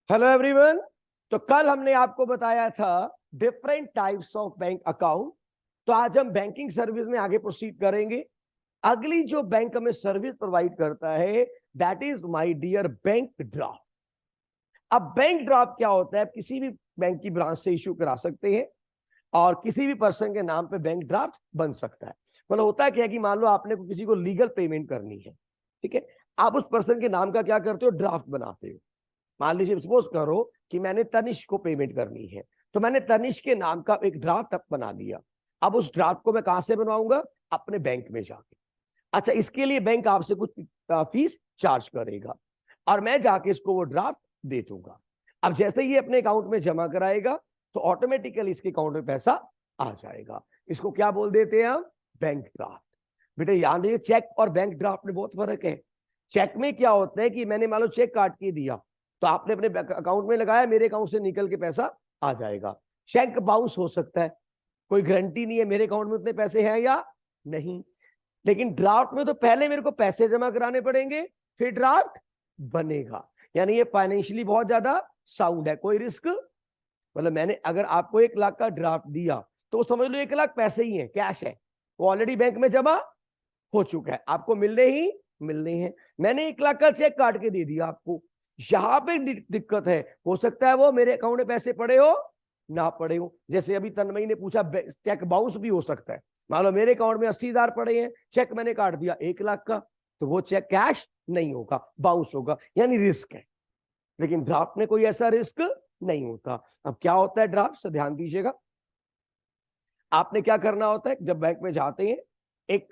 Hello everyone. तो कल हमने आपको बताया था different types of bank account. तो आज हम बैंकिंग सर्विस में आगे प्रोसीड करेंगे। अगली जो बैंक हमें सर्विस प्रोवाइड करता है that is my dear bank draft. अब बैंक ड्राफ्ट क्या होता है? आप किसी भी बैंक की ब्रांच से इश्यू करा सकते हैं और किसी भी पर्सन के नाम पे बैंक ड्राफ्ट बन सकता है। मतलब होता क्या है कि मान लो आपने किसी को लीगल पेमेंट करनी है, ठीक है, आप उस पर्सन के नाम का क्या करते हो? ड्राफ्ट बनाते हो। मान लीजिए सपोज करो कि मैंने तनिष्क को पेमेंट करनी है, तो मैंने तनिष्क के नाम का एक ड्राफ्ट बना लिया। अब उस ड्राफ्ट को मैं कहां से बनवाऊंगा? अपने बैंक में जाके। अच्छा, इसके लिए बैंक आपसे कुछ फीस चार्ज करेगा और मैं जाके इसको वो ड्राफ्ट दे दूंगा। अब जैसे ही अपने अकाउंट में जमा कराएगा तो ऑटोमेटिकली इसके अकाउंट में पैसा आ जाएगा। इसको क्या बोल देते हैं हम? Bank draft. बेटा याद रखिए, चेक और बैंक ड्राफ्ट में बहुत फर्क है। चेक में क्या होता है कि मैंने मान लो चेक काट के दिया तो आपने अपने अकाउंट में लगाया, मेरे अकाउंट से निकल के पैसा आ जाएगा। चेक बाउंस हो सकता है, कोई गारंटी नहीं है मेरे अकाउंट में उतने पैसे हैं या नहीं। लेकिन ड्राफ्ट में तो पहले मेरे को पैसे जमा कराने पड़ेंगे, फिर ड्राफ्ट बनेगा। यानी ये फाइनेंशियली बहुत ज्यादा साउंड है, कोई रिस्क। मतलब मैंने अगर आपको 1 लाख का ड्राफ्ट दिया तो समझ लो 1 लाख पैसे ही है, कैश है, वो ऑलरेडी बैंक में जमा हो चुका है, आपको मिलने हैं। मैंने 1 लाख का चेक काट के दे दिया आपको, यहां पे दिक्कत है। हो सकता है वो मेरे अकाउंट में पैसे पड़े हो ना पड़े हो। जैसे अभी तन्मयी ने पूछा, चेक बाउंस भी हो सकता है। मान लो मेरे अकाउंट में 80,000 पड़े हैं, चेक मैंने काट दिया 1 लाख का, तो वो चेक कैश नहीं होगा, बाउंस होगा, यानी रिस्क है। लेकिन ड्राफ्ट में कोई ऐसा रिस्क नहीं होता। अब क्या होता है ड्राफ्ट से? ध्यान दीजिएगा। आपने क्या करना होता है? जब बैंक में जाते हैं, एक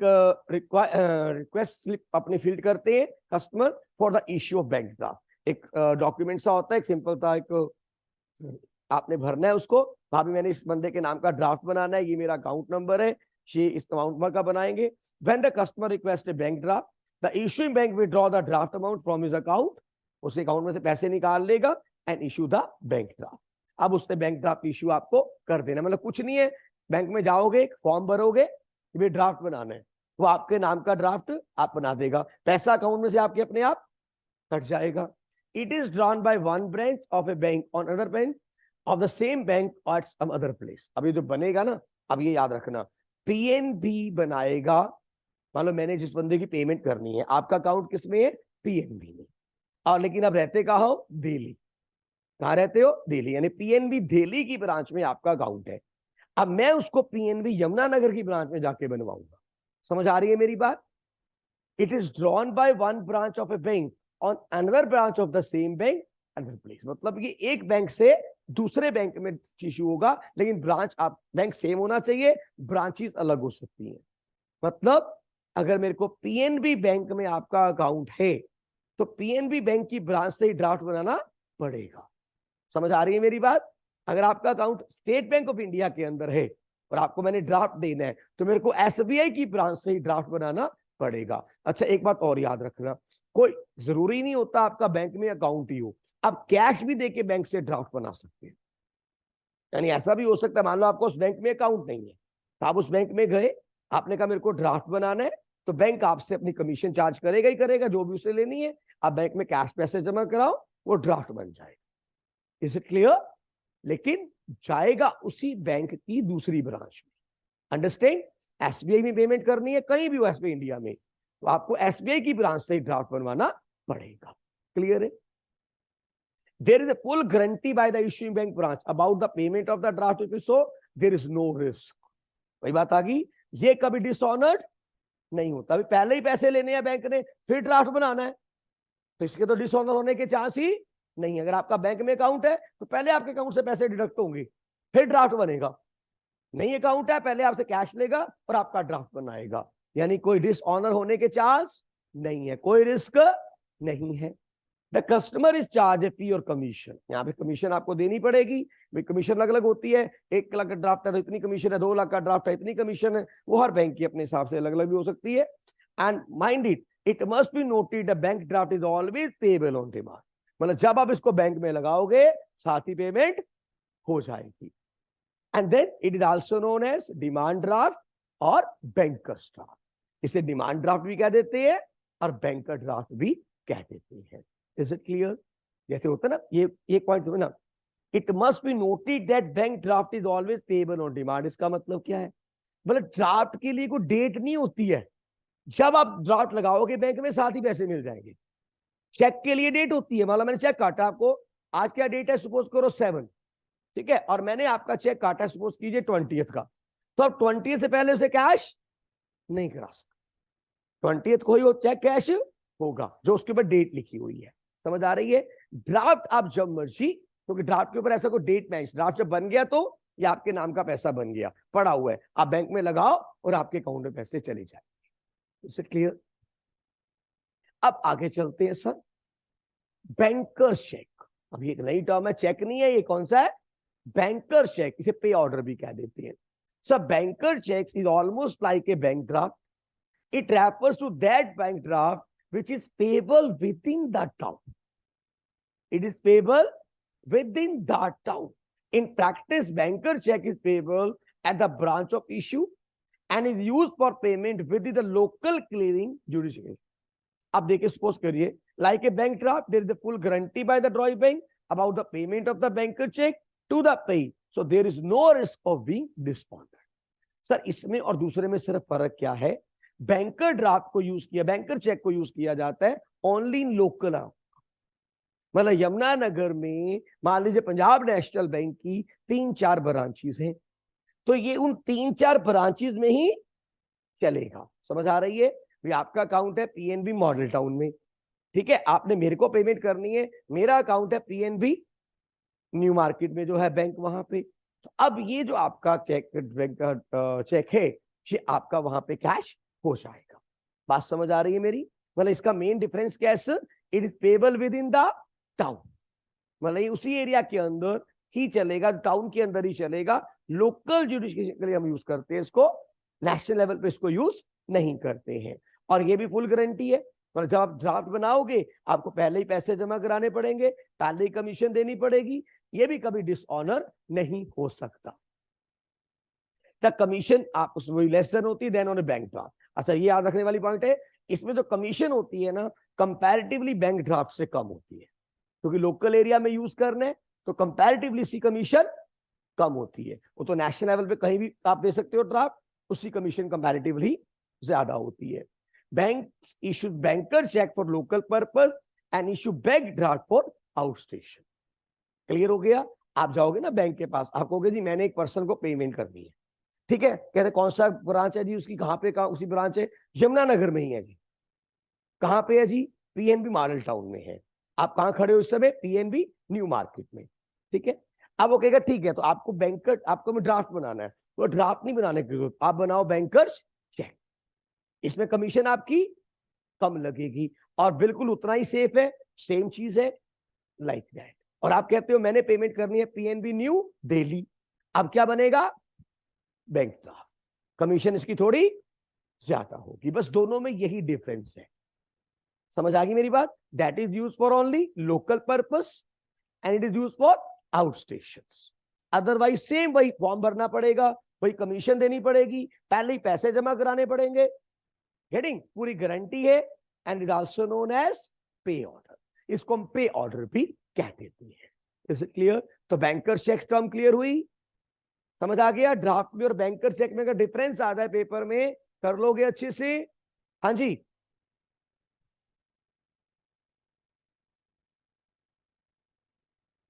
रिक्वेस्ट स्लिप अपनी फिल करते हैं, customer for the issue of bank draft. एक डॉक्यूमेंट सा होता है, एक सिंपल था, एक आपने भरना है उसको। भाभी मैंने इस बंदे के नाम का ड्राफ्ट बनाना है, ये मेरा अकाउंट नंबर है, ये इस अमाउंट का बनाएंगे। When the customer request A bank draft, the issuing bank withdraw the draft amount from his account. उसके अकाउंट में से पैसे निकाल लेगा and issue the bank draft. अब उसने बैंक ड्राफ्ट इश्यू आपको कर देना। मतलब कुछ नहीं है, बैंक में जाओगे, एक फॉर्म भरोगे, ये ड्राफ्ट बनाना है, वो आपके नाम का ड्राफ्ट आप बना देगा, पैसा अकाउंट में से आपके अपने आप कट जाएगा। It is drawn by one branch of A bank on other bank of the same bank और सम अदर प्लेस। अब ये जो बनेगा ना, अब ये याद रखना, पीएनबी बनाएगा। मान लो मैंने जिस बंदे की पेमेंट करनी है, आपका अकाउंट किसमें है? पीएनबी में। और लेकिन अब रहते कहाँ हो? दिल्ली। कहाँ रहते हो? दिल्ली। यानी पीएनबी दिल्ली की ब्रांच में आपका अकाउंट है। अब मैं उसको पीएनबी यमुनानगर की ब्रांच में जाके बनवाऊंगा। समझ आ रही है मेरी बात? It is drawn by one branch of A bank on another branch of the same bank other place. मतलब ये एक बैंक से दूसरे बैंक में इश्यू होगा, लेकिन ब्रांच आप बैंक सेम होना चाहिए, ब्रांचेस अलग हो सकती हैं। मतलब अगर मेरे को पीएनबी बैंक में आपका अकाउंट है तो पीएनबी बैंक की ब्रांच से ही ड्राफ्ट बनाना पड़ेगा। समझ आ रही है मेरी बात? अगर आपका account state bank of India के अंदर है और आपको मैंने ड्राफ्ट देना है तो मेरे को एसबीआई की ब्रांच से ही ड्राफ्ट बनाना पड़ेगा। अच्छा, एक बात और याद रखना, कोई जरूरी नहीं होता आपका बैंक में अकाउंट ही हो, आप कैश भी देके बैंक से ड्राफ्ट बना सकते हैं। यानी ऐसा भी हो सकता है, मान लो आपको उस बैंक में अकाउंट नहीं है, तो आप उस बैंक में गए, आपने कहा मेरे को ड्राफ्ट बनाना है, तो बैंक आपसे अपनी कमीशन चार्ज करेगा ही करेगा, जो भी उसे लेनी है। आप बैंक में कैश पैसे जमा कराओ, वो ड्राफ्ट बन जाएगा। Is it clear? लेकिन जाएगा उसी बैंक की दूसरी ब्रांच में। अंडरस्टैंड? एसबीआई में पेमेंट करनी है, कहीं भी हो एसबीआई इंडिया में, तो आपको एसबीआई की ब्रांच से ड्राफ्ट बनवाना पड़ेगा। क्लियर है? There is a full guarantee by the issuing bank branch about the payment of the draft, so there is no risk। वही बात आ गई, ये कभी डिसऑनर्ड नहीं होता। अभी पहले ही पैसे लेने हैं बैंक ने, फिर ड्राफ्ट बनाना है, तो इसके तो डिसऑनर होने के चांस ही नहीं। अगर आपका बैंक में अकाउंट है तो पहले आपके अकाउंट से पैसे डिडक्ट होंगे, फिर ड्राफ्ट बनेगा। नहीं अकाउंट है, पहले आपसे कैश लेगा और आपका ड्राफ्ट बनाएगा। यानी कोई डिसऑनर होने के चांस नहीं है, कोई रिस्क नहीं है। द कस्टमर इज चार्ज ए फी और कमीशन। यहाँ पे कमीशन आपको देनी पड़ेगी। कमीशन अलग अलग होती है, 1 लाख का ड्राफ्ट है तो इतनी कमीशन है, 2 लाख का ड्राफ्ट है इतनी कमीशन है, वो हर बैंक की अपने हिसाब से अलग अलग भी हो सकती है। And mind it must be noted the bank draft is always payable on demand. मतलब जब आप इसको बैंक में लगाओगे साथ ही पेमेंट हो जाएगी। And then it is also known as demand draft और बैंकर्स ड्राफ्ट। इसे डिमांड ड्राफ्ट भी कह देते हैं और बैंकर ड्राफ्ट भी कह देते हैं। Is it clear? जैसे होता ना, ये एक पॉइंट ना, it must be noted that bank draft is always payable on demand. इसका मतलब क्या है? मतलब ड्राफ्ट के लिए कोई डेट नहीं होती है। जब आप ड्राफ्ट लगाओगे बैंक में, साथ ही पैसे मिल जाएंगे। चेक के लिए डेट होती है। मतलब मैंने चेक काटा आपको, आज क्या डेट है, सपोज करो 7, ठीक है, और मैंने आपका चेक काटा सपोज कीजिए 20th का, तो अब 20th से पहले उसे कैश नहीं करा सकते। 20th को ही वो चेक कैश होगा जो उसके ऊपर डेट लिखी हुई है। समझ आ रही है? ड्राफ्ट आप जब मर्जी, क्योंकि ड्राफ्ट के ऊपर ऐसा कोई डेट मैच, ड्राफ्ट जब बन गया तो ये आपके नाम का पैसा बन गया, पड़ा हुआ है, आप बैंक में लगाओ और आपके अकाउंट में पैसे चले जाएंगे। इससे क्लियर? अब आगे चलते हैं सर, बैंकर्स चेक। अब ये एक नई टर्म है, चेक नहीं है, ये कौन सा है? Banker cheque. इसे पे ऑर्डर भी कह देते हैं। Sir banker cheque is almost like a bank draft. It refers to that bank draft which is payable within the town. It is payable within the town. In practice, banker check is payable at the branch of issue and is used for payment within the local clearing jurisdiction. अब देखिए, suppose करिए like a bank draft, there is a full guarantee by the drawing bank about the payment of the banker check to the payee, so there is no risk of being dishonoured. Sir इसमें और दूसरे में सिर्फ फर्क क्या है? Banker draft को use किया, बैंकर चेक को यूज किया जाता है ओनली इन लोकल। मतलब यमुनानगर में मान लीजिए पंजाब नेशनल बैंक की 3-4 ब्रांचेस हैं, तो ये उन 3-4 ब्रांचेस में ही चलेगा। समझ आ रही है? भाई आपका अकाउंट है पीएनबी मॉडल टाउन में, ठीक है, आपने मेरे को पेमेंट करनी है, मेरा अकाउंट है पीएनबी न्यू मार्केट में जो है बैंक वहां पे, तो अब ये जो आपका चेक बैंक का चेक है, ये आपका वहां पे कैश हो जाएगा। बात समझ आ रही है मेरी? मतलब इसका मेन डिफरेंस क्या है sir? It is payable with in the town. मतलब ये उसी एरिया के अंदर ही चलेगा, टाउन के अंदर ही चलेगा। लोकल जुडिशियल के लिए हम यूज करते हैं इसको, नेशनल लेवल पे इसको यूज नहीं करते हैं। और ये भी फुल गारंटी है। मतलब जब आप ड्राफ्ट बनाओगे आपको पहले ही पैसे जमा कराने पड़ेंगे, पहले ही कमीशन देनी पड़ेगी, ये भी कभी डिसऑनर नहीं हो सकता। द कमीशन आप उसमें लेस देन होती है than on a bank draft. अच्छा ये याद रखने वाली पॉइंट है, इसमें जो कमीशन होती है ना, कंपैरेटिवली बैंक ड्राफ्ट से कम होती है, क्योंकि लोकल एरिया में यूज करने तो कंपैरेटिवली सी कमीशन कम होती है। वो तो नेशनल लेवल पे कहीं भी आप दे सकते हो ड्राफ्ट, उसकी कमीशन कंपैरेटिवली ज्यादा होती है। Banks issue banker cheque for local purpose and issue bank draft for out station. Clear हो गया? आप जाओगे ना बैंक के पास, आप कहोगे जी मैंने एक पर्सन को पेमेंट करनी है, ठीक है, कहते कौन सा ब्रांच है जी उसकी, कहां पे, कहां? उसी ब्रांच है, यमुनानगर में ही है जी। कहां पे है जी? पीएनबी मॉडल टाउन में है। आप कहां खड़े हो इस समय? पीएनबी न्यू मार्केट में, ठीक है। अब वो कहेगा ठीक है, तो आपको बैंकर, आपको में ड्राफ्ट बनाना है, वो ड्राफ्ट नहीं बनाने की जरूरत, आप बनाओ बैंकर्स चेक। इसमें कमीशन आपकी कम लगेगी और बिल्कुल उतना ही सेफ है, सेम चीज है लाइक दैट। और आप कहते हो मैंने पेमेंट करनी है पीएनबी न्यू दिल्ली, अब क्या बनेगा? Bank draft. कमीशन इसकी थोड़ी ज्यादा होगी, बस दोनों में यही डिफरेंस है। समझ आ गई मेरी बात? That is use for only local purpose and it is use for out station. Otherwise same वही फॉर्म भरना पड़ेगा, वही कमीशन देनी पड़ेगी, पहले ही पैसे जमा कराने पड़ेंगे। हेडिंग पूरी गारंटी है and is also known as pay order. इसको हम पे ऑर्डर भी कह देते हैं। Is it clear? तो बैंकर चेक टर्म क्लियर हुई? समझ आ गया? ड्राफ्ट में और बैंकर चेक में का डिफरेंस आता है पेपर में, कर लोगे अच्छे से? हाँ जी,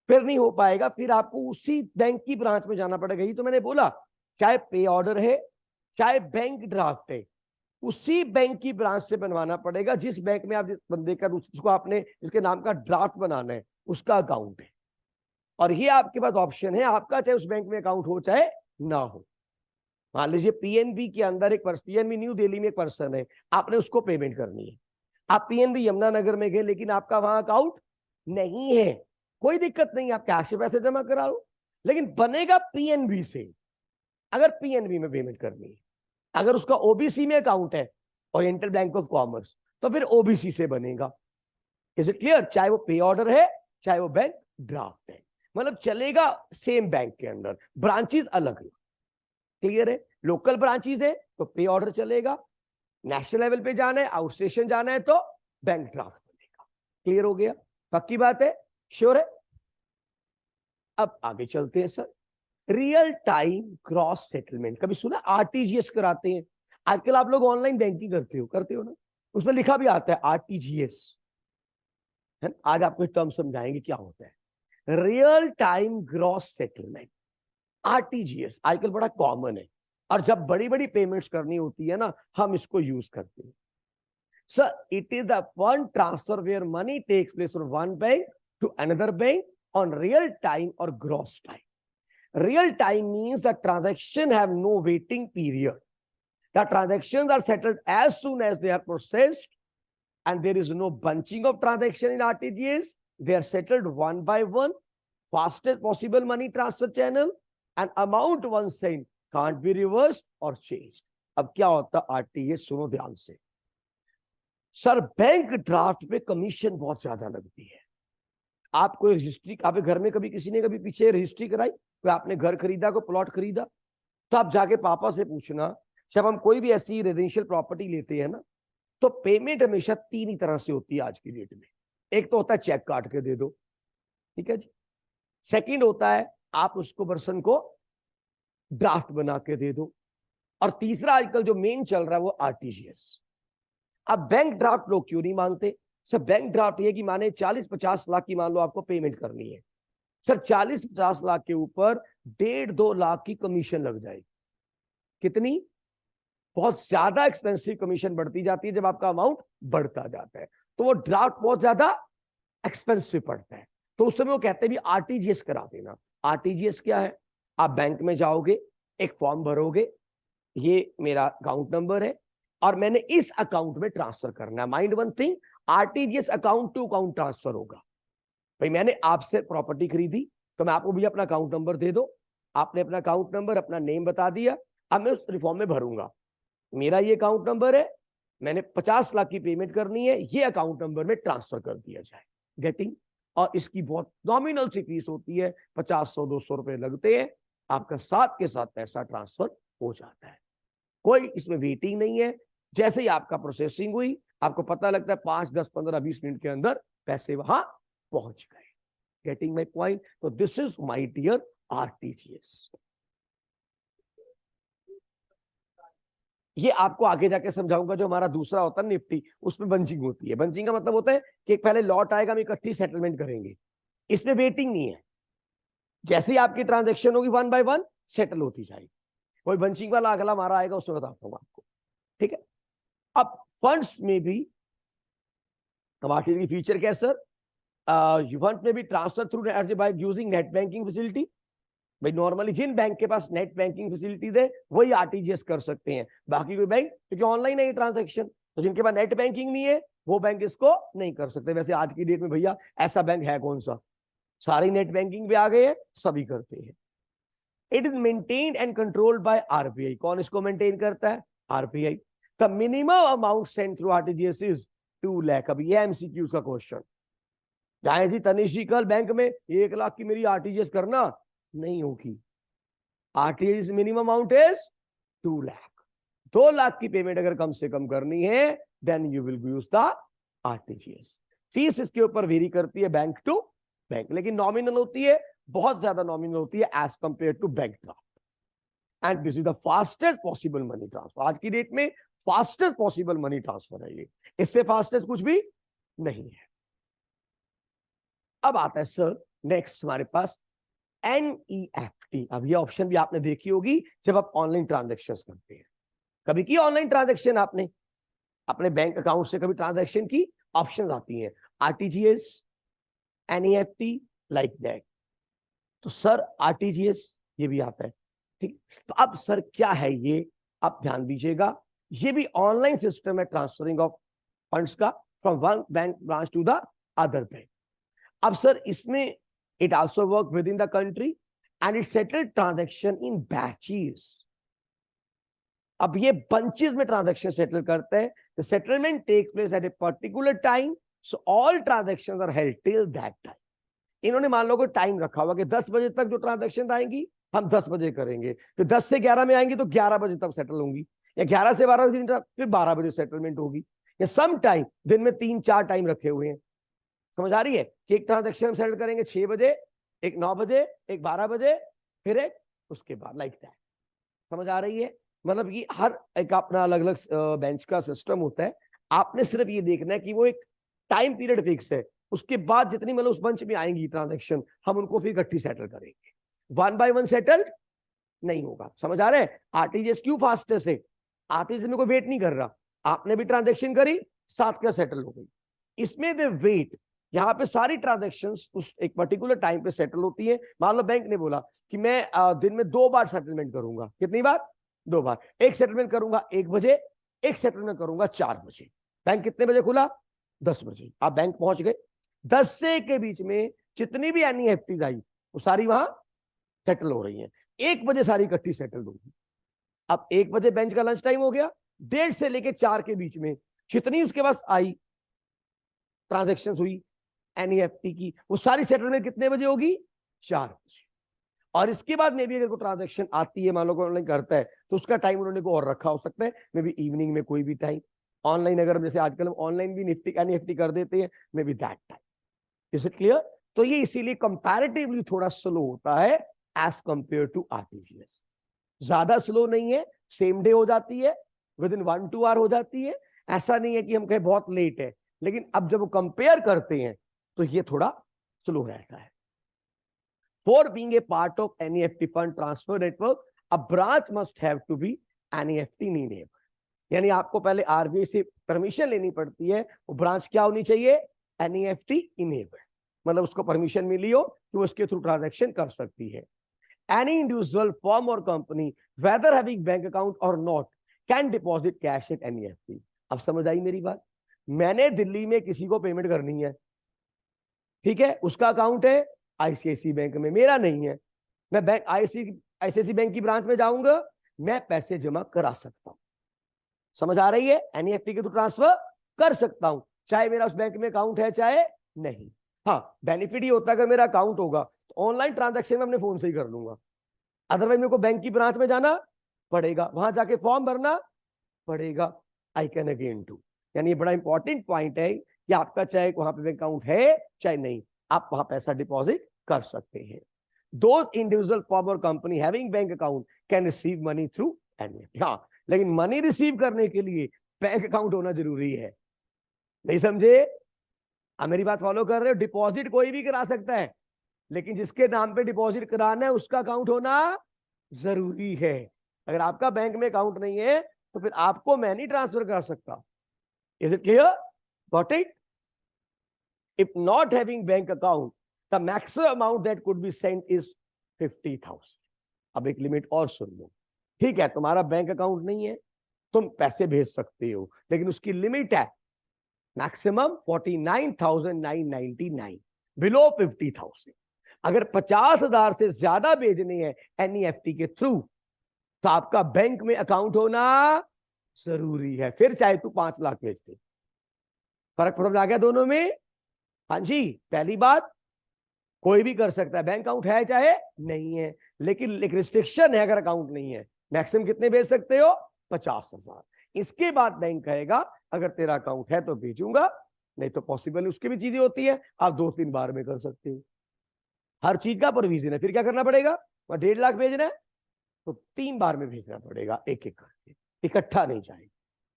फिर नहीं हो पाएगा, फिर आपको उसी बैंक की ब्रांच में जाना पड़ेगा। ही तो मैंने बोला, चाहे पे ऑर्डर है चाहे बैंक ड्राफ्ट है, उसी बैंक की ब्रांच से बनवाना पड़ेगा जिस बैंक में आप, जिस बंदे का, जिसको आपने, जिसके नाम का ड्राफ्ट बनाना है, उसका अकाउंट है। और ये आपके पास ऑप्शन है आपका, चाहे उस बैंक में अकाउंट हो चाहे ना हो। मान लीजिए पीएनबी के अंदर एक पर्सन, पीएनबी न्यू दिल्ली में एक पर्सन है, आपने उसको पेमेंट करनी है, आप पीएनबी यमुनानगर में गए लेकिन आपका वहां अकाउंट नहीं है, कोई दिक्कत नहीं, आप कैश से पैसे जमा करा लो, लेकिन बनेगा पीएनबी से। अगर पीएनबी में पेमेंट करनी है, अगर उसका ओबीसी में अकाउंट है, ओरिएंटल बैंक ऑफ कॉमर्स, तो फिर ओबीसी से बनेगा। Is it clear? चाहे वो पे ऑर्डर है चाहे वो बैंक ड्राफ्ट है, मतलब चलेगा सेम बैंक के अंदर, ब्रांचेस अलग है। क्लियर है? लोकल ब्रांचेस है तो पे ऑर्डर चलेगा, नेशनल लेवल पे जाना है, आउट स्टेशन जाना है तो बैंक ड्राफ्ट बनेगा। क्लियर हो गया? पक्की बात है? श्योर है? अब आगे चलते हैं sir. Real time gross settlement कभी सुना? आरटीजीएस कराते हैं आजकल। आप लोग ऑनलाइन बैंकिंग करते हो ना, उसमें लिखा भी आता है आरटीजीएस है ना। आज आपको टर्म समझाएंगे क्या होता है real time gross settlement. RTGS आजकल बड़ा कॉमन है, और जब बड़ी बड़ी पेमेंट्स करनी होती है ना, हम इसको यूज करते हैं। Sir it is the fund transfer where money takes place from one bank to another bank on real time और gross time. Real time means the transaction have no waiting period. The transactions are settled as soon as they are processed, and there is no bunching of transaction in RTGS. They are settled one by one, fastest possible money transfer channel, and amount once sent can't be reversed or changed. अब क्या होता है RTGS? सुनो ध्यान से। Sir bank draft पे commission बहुत ज्यादा लगती है। आपको रजिस्ट्री, आपके घर में कभी किसी ने कभी पीछे रजिस्ट्री कराई, कोई आपने घर खरीदा, कोई प्लॉट खरीदा, तो आप जाके पापा से पूछना, जब हम कोई भी ऐसी रेजिडेंशियल प्रॉपर्टी लेते हैं ना, तो पेमेंट हमेशा तीन ही तरह से होती है आज की डेट में। एक तो होता है चेक काट के दे दो, ठीक है जी। सेकंड होता है आप उसको पर्सन को ड्राफ्ट बना के दे दो, और तीसरा आजकल जो मेन चल रहा है वो आरटीजीएस। अब बैंक ड्राफ्ट लोग क्यों नहीं मांगते? सर बैंक ड्राफ्ट ये कि माने 40-50 लाख की मान लो आपको पेमेंट करनी है, सर 40-50 लाख के ऊपर 1.5-2 लाख की कमीशन लग जाएगी। कितनी? बहुत ज्यादा एक्सपेंसिव कमीशन बढ़ती जाती है जब आपका अमाउंट बढ़ता जाता है, तो वो ड्राफ्ट बहुत ज्यादा एक्सपेंसिव पड़ता है। तो उस समय वो कहते हैं भी आरटीजीएस करा देना। आरटीजीएस क्या है? आप बैंक में जाओगे, एक फॉर्म भरोगे, ये मेरा अकाउंट नंबर है और मैंने इस अकाउंट में ट्रांसफर करना है। Mind one thing, RTGS account to account transfer होगा। भाई मैंने आपसे प्रॉपर्टी खरीदी, तो मैं आपको भी अपना अकाउंट नंबर दे दो, आपने अपना अकाउंट नंबर अपना नेम बता दिया, अब मैं उस रिफॉर्म में भरूंगा, मेरा ये अकाउंट नंबर है, मैंने 50 लाख की पेमेंट करनी है, ये अकाउंट नंबर में ट्रांसफर कर दिया जाए। गेटिंग? और इसकी बहुत नॉमिनल सी फीस होती है, 50-100-200 रुपए लगते हैं, आपका साथ के साथ पैसा ट्रांसफर हो जाता है। कोई इसमें वेटिंग नहीं है। जैसे ही आपका प्रोसेसिंग हुई, आपको पता लगता है 5, 10, 15, 20 मिनट के अंदर पैसे वहां पहुंच गए। Getting my point? तो this is my dear RTGS. ये आपको आगे जाके समझाऊंगा। जो हमारा दूसरा होता है निफ्टी, उसमें बंचिंग होती है। बंचिंग का मतलब होता है कि पहले लॉट आएगा, हम इकट्ठी सेटलमेंट करेंगे, इसमें वेटिंग नहीं है। जैसे ही आपकी ट्रांजेक्शन होगी 1 बाय 1 सेटल होती जाएगी। कोई बंचिंग वाला अगला हमारा आएगा, उसमें बताता हूं आपको, ठीक है। अब फंड्स में भी हमारी फीचर क्या है सर? फंड में भी transfer through by using net banking facility. भाई नॉर्मली जिन बैंक के पास नेट बैंकिंग फैसिलिटीज है वही आरटीजीएस कर सकते हैं, बाकी कोई बैंक, क्योंकि ऑनलाइन है ये ट्रांजैक्शन, तो जिनके पास नेट बैंकिंग नहीं है वो बैंक इसको नहीं कर सकते। वैसे आज की डेट में भैया ऐसा बैंक है कौन सा? सारी नेट बैंकिंग पे आ गए हैं, सभी करते हैं। It is maintained and controlled by RBI. कौन इसको मेंटेन करता है? RBI. The minimum amount send through RTGS is 2 lakh. अब ये एमसीक्यू का क्वेश्चन, चाहे जी तनिष जी कल बैंक में 1 लाख की मेरी आरटीजीएस करना नहीं होगी। RTGS minimum amount is 2 lakh. 2 lakh की पेमेंट अगर कम से कम करनी है, then you will use the RTGS. Fees इसके ऊपर वेरी करती है बैंक टू बैंक, लेकिन नॉमिनल होती है, बहुत ज्यादा नॉमिनल होती है as compare to bank draft. And this is the fastest possible money transfer. आज की डेट में फास्टेस्ट पॉसिबल मनी ट्रांसफर है ये, इससे फास्टेस्ट कुछ भी नहीं है। अब आता है सर नेक्स्ट हमारे पास एनईएफटी। अब ये ऑप्शन भी आपने देखी होगी जब आप ऑनलाइन ट्रांजैक्शंस करते हैं। कभी की ऑनलाइन ट्रांजैक्शन आपने अपने बैंक अकाउंट से कभी ट्रांजैक्शन की? ऑप्शंस आती हैं आरटीजीएस, एनईएफटी, लाइक दैट। तो सर आरटीजीएस ये भी आता है, ठीक। तो अब सर क्या है ये, आप ध्यान दीजिएगा। ये भी ऑनलाइन सिस्टम है ट्रांसफरिंग ऑफ फंड्स का from one bank branch to the other bank. अब सर इसमें it also work within the country and it settled transaction in batches. अब ये bunches में transaction settle करते हैं। The settlement takes place at a particular time, so all transactions are held till that time. इन्होंने मान लो कोई time रखा हुआ कि 10 बजे तक जो ट्रांजेक्शन आएंगी हम 10 बजे करेंगे, फिर 10 से 11 में आएंगी तो 11 बजे तक सेटल होंगी, या 11 से 12 बजे फिर 12 बजे सेटलमेंट होगी, या सम टाइम दिन में 3-4 टाइम रखे हुए हैं। समझ आ रही है कि एक ट्रांजेक्शन सेटल करेंगे 6 बजे, एक 9 बजे, एक 12 बजे, फिर एक उसके बाद, लाइक दैट। समझ आ रही है? मतलब कि हर एक अपना अलग अलग बेंच का सिस्टम होता है। आपने सिर्फ ये देखना है कि वो एक टाइम पीरियड फिक्स है, उसके बाद जितनी मतलब उस बंच में आएंगी ट्रांजेक्शन, हम उनको फिर इकट्ठी सेटल करेंगे। 1 by 1 सेटल नहीं होगा। समझ आ रहा है? आरटीजीएस क्यों फास्टेस्ट है? आरटीजीएस में कोई वेट नहीं कर रहा, आपने भी ट्रांजेक्शन करी, साथ क्या सेटल हो गई। इसमें दे वेट, यहाँ पे सारी ट्रांजेक्शन उस एक पर्टिकुलर टाइम पे सेटल होती है। मान लो बैंक ने बोला कि मैं दिन में 2 बार सेटलमेंट करूंगा। कितनी बार? 2 बार। एक सेटलमेंट करूंगा 1 बजे, एक सेटलमेंट करूंगा 4 बजे। बैंक कितने बजे खुला? 10 बजे। आप बैंक पहुंच गए, 10 से 1 के बीच में जितनी भी एनईएफटी आई वो सारी वहां सेटल हो रही है। 1 बजे सारी इकट्ठी सेटल होगी। अब 1 बजे बेंच का लंच टाइम हो गया, 1:30 से लेके 4 के बीच में जितनी उसके पास आई ट्रांजेक्शन हुई एनईएफटी की, वो सारी सेटलमेंट कितने बजे होगी? 4 बजे। और इसके बाद में भी अगर कोई ट्रांजेक्शन आती है, मान लो ऑनलाइन करता है, तो उसका टाइम उन्होंने को और रखा हो सकता है, मे बी इवनिंग में कोई भी टाइम। ऑनलाइन अगर जैसे आजकल हम ऑनलाइन भी निफ्टी एनईएफटी कर देते हैं, may be that time. Is it clear? तो ये इसीलिए कंपैरेटिवली थोड़ा स्लो होता है एज कंपेयर टू आरटीजीएस। ज्यादा स्लो नहीं है, सेम डे हो जाती है, विद इन 1-2 आवर हो जाती है। ऐसा नहीं है कि हम कहें बहुत लेट है, लेकिन अब जब वो कंपेयर करते हैं तो ये थोड़ा स्लो रहता है। For being a part of NEFT fund transfer network, a branch must have to be NEFT enabled. यानी आपको पहले आरबीआई से परमिशन लेनी पड़ती है, वो ब्रांच क्या होनी चाहिए? एनईएफटी इनेबल्ड, मतलब उसको परमिशन मिली हो कि वो इसके थ्रू ट्रांजैक्शन कर सकती है। Any individual, firm or company, whether having bank account or not, can deposit cash at NEFT. अब समझ आई मेरी बात? मैंने दिल्ली में किसी को पेमेंट करनी है, ठीक है, उसका अकाउंट है आईसीआईसी बैंक में, मेरा नहीं है। मैं बैंक आईसीआईसी बैंक की ब्रांच में जाऊंगा, मैं पैसे जमा करा सकता हूं। समझ आ रही है? एनईएफटी के थ्रू ट्रांसफर कर सकता हूं, चाहे मेरा उस बैंक में अकाउंट है चाहे नहीं। हाँ, बेनिफिट ये होता है अगर मेरा अकाउंट होगा तो ऑनलाइन ट्रांजैक्शन में अपने फोन से ही कर लूंगा। अदरवाइज मेरे को बैंक की ब्रांच में जाना पड़ेगा, वहां जाके फॉर्म भरना पड़ेगा। आई कैन अगेन डू, यानी ये बड़ा इंपॉर्टेंट पॉइंट है कि आपका चाहे वहां पे बैंक अकाउंट है चाहे नहीं, आप वहां पैसा डिपॉजिट कर सकते हैं। दो इंडिविजुअल फर्म और company having bank account can receive money through NEFT. हाँ, लेकिन मनी रिसीव करने के लिए बैंक अकाउंट होना जरूरी है। नहीं समझे? आप मेरी बात फॉलो कर रहे हो? डिपॉजिट कोई भी करा सकता है, लेकिन जिसके नाम पे डिपॉजिट कराना है उसका अकाउंट होना जरूरी है। अगर आपका बैंक में अकाउंट नहीं है तो फिर आपको मैं नहीं ट्रांसफर कर सकता। Is it clear? Got it? If not having bank account, the maximum amount that could be sent is 50,000। अब एक लिमिट और सुन लो, ठीक है, तुम्हारा बैंक अकाउंट नहीं है, तुम पैसे भेज सकते हो, लेकिन उसकी लिमिट है मैक्सिमम 49,999, बिलो 50,000। अगर 50,000 से ज्यादा भेजने हैं एनईएफटी के थ्रू, तो आपका बैंक में अकाउंट होना जरूरी है, फिर चाहे तू 5 लाख भेज दे। फर्क समझ आ गया दोनों में? हाँ जी। पहली बात, कोई भी कर सकता है, बैंक अकाउंट है चाहे नहीं है, लेकिन एक रिस्ट्रिक्शन है, अगर अकाउंट नहीं है मैक्सिमम कितने भेज सकते हो? 50,000। इसके बाद बैंक कहेगा अगर तेरा अकाउंट है तो भेजूंगा, नहीं तो पॉसिबल उसकी भी चीजें होती है, आप 2-3 बार में कर सकते हो। हर चीज का प्रोविजन है। फिर क्या करना पड़ेगा? 1.5 लाख भेजना है तो 3 बार में भेजना पड़ेगा, एक एक करके, इकट्ठा नहीं जाएगा।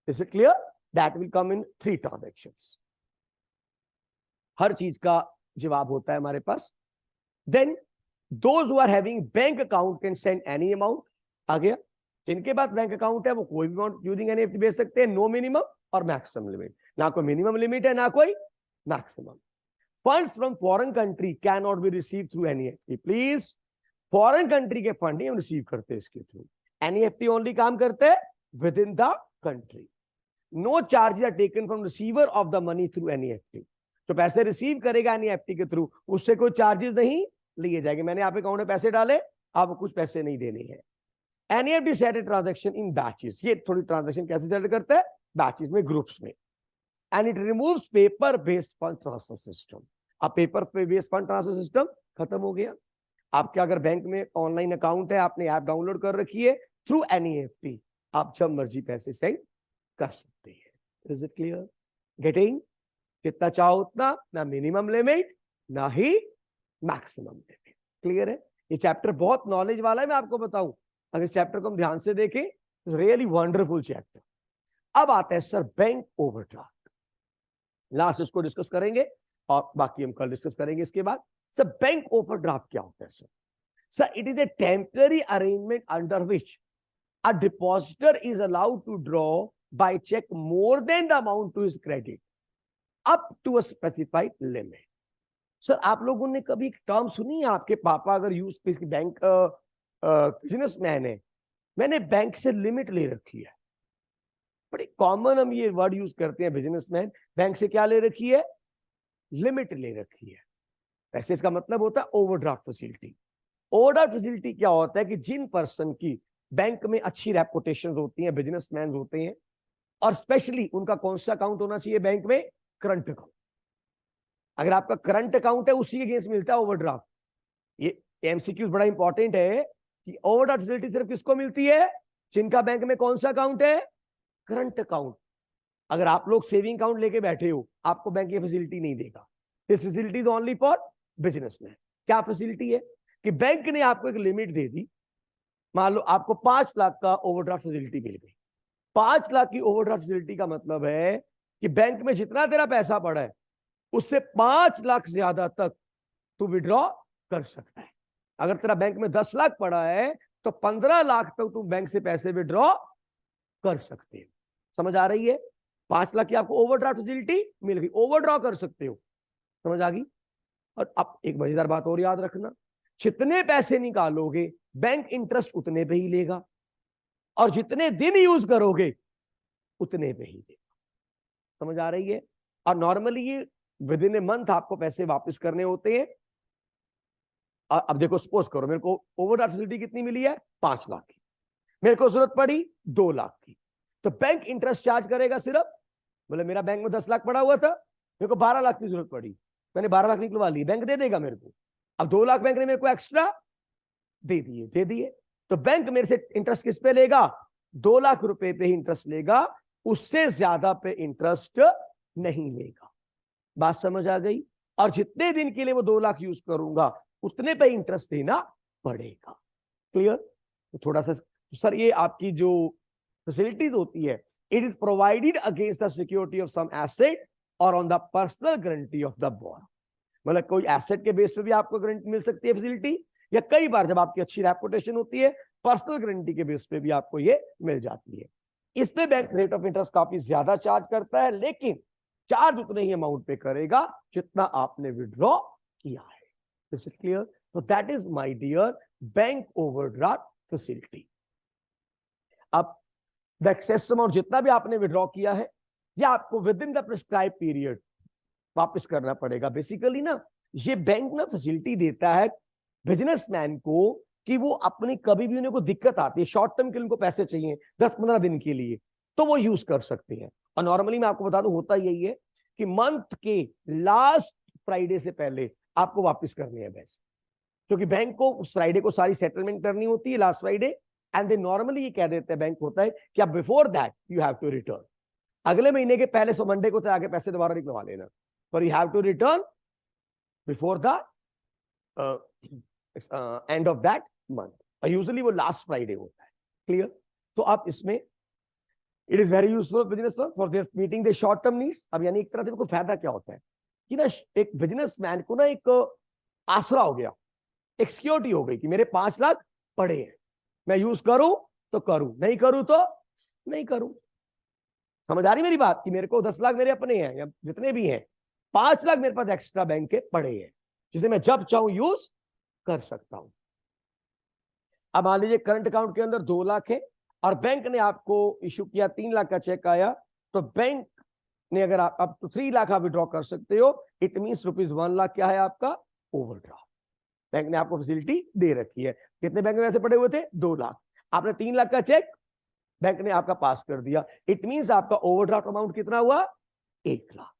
Is it clear? That will come in 3 transactions. हर चीज का जवाब होता है हमारे पास। Then those who are having bank account can send any amount. आ गया? जिनके पास बैंक अकाउंट है वो कोई भी अमाउंट यूजिंग एनईएफटी भेज सकते हैं, नो मिनिमम और मैक्सिमम लिमिट। ना कोई मिनिमम लिमिट है ना कोई maximum. Funds from foreign country can not be receive through NEFT. Please, foreign country के फंड नहीं हम रिसीव करते इसके थ्रू, एनईएफटी ओनली काम करते हैं within the country. No charges are taken from receiver of the money through NEFT. तो पैसे रिसीव करेगा एनईएफटी के थ्रू, उससे कोई चार्जेस नहीं लिए जाएंगे। मैंने आप अकाउंट में पैसे डाले, आपको कुछ पैसे नहीं देने हैं। NEFT settle transaction in batches. ये थोड़ी ट्रांजैक्शन कैसे सेटल करते हैं? बैचेस में, ग्रुप्स में। And it removes paper based fund transfer system. अब paper based fund transfer system खत्म हो गया। आपके अगर बैंक में ऑनलाइन अकाउंट है, आपने ऐप डाउनलोड कर रखी है, थ्रू एनईएफटी आप जब मर्जी पैसे सेंड कर सकते हैं। Is it clear? गेटिंग? जितना चाहो उतना, ना मिनिमम लिमिट ना ही मैक्सिमम लिमिट। क्लियर है? ये चैप्टर बहुत नॉलेज वाला है, मैं आपको बताऊं, अगर इस चैप्टर को हम ध्यान से देखें, रियली वंडरफुल चैप्टर। अब आता है सर बैंक ओवरड्राफ्ट, लास्ट इसको डिस्कस करेंगे और बाकी हम कल डिस्कस करेंगे इसके बाद। सर बैंक ओवरड्राफ्ट क्या होता है sir? Sir it is a temporary arrangement under which a depositor is allowed to draw by check more than the amount to his credit up to a specified limit. Sir आप लोगों ने कभी एक term सुनी है, आपके पापा अगर यूज बैंक बिजनेसमैन है, मैंने बैंक से लिमिट ले रखी है। बड़ी कॉमन हम ये वर्ड यूज करते हैं, बिजनेसमैन बैंक से क्या ले रखी है? लिमिट ले रखी है। वैसे इसका मतलब होता है ओवरड्राफ्ट फैसिलिटी। ओवरड्राफ्ट फैसिलिटी क्या होता है कि जिन पर्सन की बैंक में अच्छी रेपुटेशन होती है, बिजनेसमैन होते हैं, और स्पेशली उनका कौन सा अकाउंट होना चाहिए बैंक में? Current account. अगर आपका करंट अकाउंट है, उसी के अगेंस्ट मिलता है ओवरड्राफ्ट। ये एमसीक्यू बड़ा इंपॉर्टेंट है कि ओवरड्राफ्ट फैसिलिटी सिर्फ किसको मिलती है? जिनका बैंक में कौन सा अकाउंट है? Current account. अगर आप लोग सेविंग अकाउंट लेके बैठे हो, आपको बैंक ये फैसिलिटी नहीं देगा। This facility is only for businessman. क्या फैसिलिटी है कि बैंक ने आपको एक लिमिट दे दी, मान लो आपको 5 लाख का ओवरड्राफ्ट फैसिलिटी मिल गई। 5 लाख की ओवरड्राफ्ट फैसिलिटी का मतलब है कि बैंक में जितना तेरा पैसा पड़ा है उससे 5 लाख ज्यादा तक तू विड्रॉ कर सकता है। अगर तेरा बैंक में 10 लाख पड़ा है तो 15 लाख तक तुम बैंक से पैसे विड्रॉ कर सकते हो। समझ आ रही है? 5 लाख की आपको ओवरड्राफ्ट फैसिलिटी मिल गई, ओवरड्रॉ कर सकते हो। समझ आ गई? और अब एक मजेदार बात और याद रखना, जितने पैसे निकालोगे बैंक इंटरेस्ट उतने पे ही लेगा, और जितने दिन यूज करोगे उतने पे ही देगा। समझ आ रही है? और नॉर्मली ये विद इन ए मंथ आपको पैसे वापस करने होते हैं। अब देखो, सपोज करो मेरे को ओवरड्राफ्ट फैसिलिटी कितनी मिली है? 5 लाख की। मेरे को जरूरत पड़ी 2 लाख की, तो बैंक इंटरेस्ट चार्ज करेगा सिर्फ, बोले मेरा बैंक में 10 लाख पड़ा हुआ था, मेरे को 12 लाख की जरूरत पड़ी, मैंने 12 लाख निकलवा ली, बैंक दे देगा मेरे को। अब 2 लाख बैंक ने मेरे को एक्स्ट्रा दे दिए, तो बैंक मेरे से इंटरेस्ट किस पे लेगा? 2 लाख रुपए पे ही इंटरेस्ट लेगा, उससे ज्यादा पे इंटरेस्ट नहीं लेगा। बात समझ आ गई? और जितने दिन के लिए वो 2 लाख यूज करूंगा उतने पे इंटरेस्ट देना पड़ेगा। क्लियर? तो थोड़ा सा सर, ये आपकी जो फैसिलिटीज होती है, it is provided against the security of some asset और on the personal guarantee of the borrower. मतलब कोई एसेट के बेस पे भी आपको गारंटी मिल सकती है फैसिलिटी, या कई बार जब आपकी अच्छी रेपुटेशन होती है पर्सनल गारंटी के बेस पे भी आपको ये मिल जाती है। इस पे बैंक रेट ऑफ इंटरेस्ट काफी ज्यादा चार्ज करता है, लेकिन चार्ज उतने ही अमाउंट पे करेगा जितना आपने विड्रॉ किया है। Is it clear? तो that is my dear bank overdraft facility. अब द एक्सेस अमाउंट जितना भी आपने विड्रॉ किया है, या आपको within the prescribe period वापस करना पड़ेगा। बेसिकली ना, ये बैंक ना फैसिलिटी देता है बिजनेसमैन को कि वो अपनी कभी भी उन्हें को दिक्कत आती है, शॉर्ट टर्म के लिए उनको पैसे चाहिए 10-15 दिन के लिए, तो वो यूज कर सकते हैं। और नॉर्मली मैं आपको बता दूं, होता यही है कि मंथ के लास्ट फ्राइडे से पहले आपको वापस करने हैं पैसे, क्योंकि बैंक को उस फ्राइडे को सारी सेटलमेंट करनी होती है, last Friday. And they normally ये कह देते हैं, बैंक होता है कि आप before that you have to return, अगले महीने के पहले मंडे को आगे पैसे दोबारा निकलवा लेना, पर you have to return before the end of that month, और यूजुअली वो लास्ट फ्राइडे होता है। क्लियर? तो आप इसमें it is very useful business for their meeting the short term needs. अब यानी एक तरह से फायदा क्या होता है कि ना, एक बिजनेसमैन को ना एक आसरा हो गया, एक सिक्योरिटी हो गई कि मेरे 5 लाख पड़े हैं, मैं यूज करूं तो करूं, नहीं करूं तो नहीं करूं। समझ आ रही मेरी बात? कि मेरे को 10 लाख मेरे अपने हैं या जितने भी हैं, 5 लाख मेरे पास एक्स्ट्रा बैंक के पड़े हैं, जिसे मैं जब चाहूं यूज कर सकता हूं। अब मान लीजिए करंट अकाउंट के अंदर 2 लाख है और बैंक ने आपको इशू किया 3 लाख का चेक आया, तो बैंक ने अगर आप अब तो 3 लाख आप विड्रॉ कर सकते हो, इट मींस ₹1 लाख क्या है आपका? ओवरड्राफ्ट। बैंक ने आपको फैसिलिटी दे रखी है। कितने बैंक में वैसे पड़े हुए थे? 2 लाख। आपने 3 लाख का चेक बैंक ने आपका पास कर दिया, इट मींस आपका ओवरड्राफ्ट अमाउंट कितना हुआ? 1 लाख।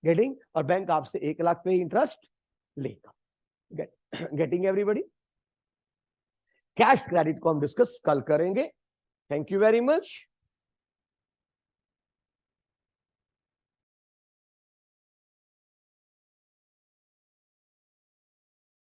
गेटिंग? और बैंक आपसे 1 लाख पे इंटरेस्ट लेगा। Getting everybody? कैश क्रेडिट को हम डिस्कस कल करेंगे। Thank you very much.